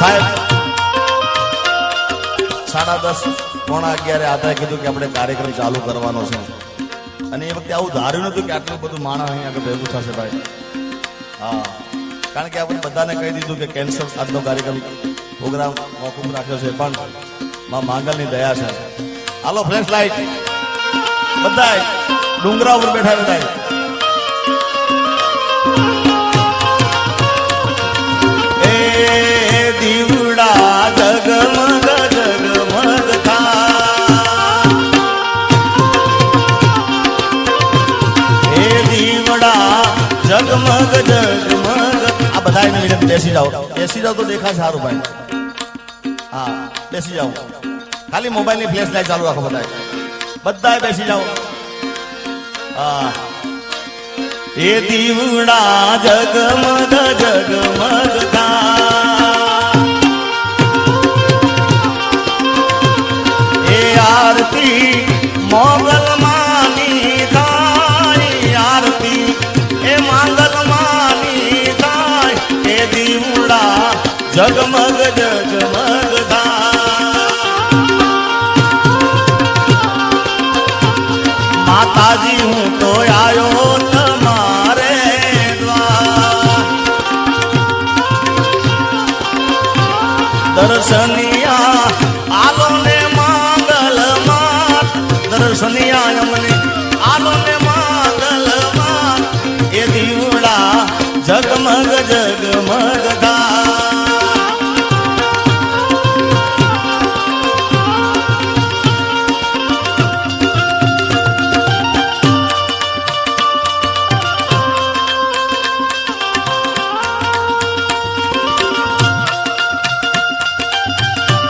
સાહેબ 10:30 પોણા 11 આધારે કીધું કે આપણે કાર્યક્રમ ચાલુ કરવાનો છે અને એ વખતે આવું ધાર્યું નતું કે આટલું બધું માણસ અહીંયા આગળ ભેગું થશે ભાઈ. હા, કારણ કે આપણે બધાને કહી દીધું કે કેન્સર આજનો કાર્યક્રમ પ્રોગ્રામ મોકૂફ રાખ્યો છે, પણ માં માંગલની દયા છે. હાલો ફ્લેશ લાઈટ બધાય ડુંગરા ઉપર બેઠા બધાય. એ દીવડા જગમગ જગમગ થા, એ દીવડા જગમગ જગમગ. આ બધા બેસી જાઓ, બેસી જાઓ તો દેખાય સારું ભાઈ. હા બેસી જાઓ, ખાલી મોબાઈલ ની ફ્લેશ લાઈટ ચાલુ રાખો બધા બેસી જાઓ. હા, એ દીવડા જગમગ જગમગ થા, એ આરતી મોગલ માની થાય, આરતી એ માંગલ માની થાય, એ દીવડા જગમગ જગમગ થા. માતાજી હું તો આયો તમારે દ્વાર, દર્શનિયા આલો ને માંગલ માત, દર્શનિયા અમને આલો ને માંગલ માત, એ દીવડા જગમગ જગમગ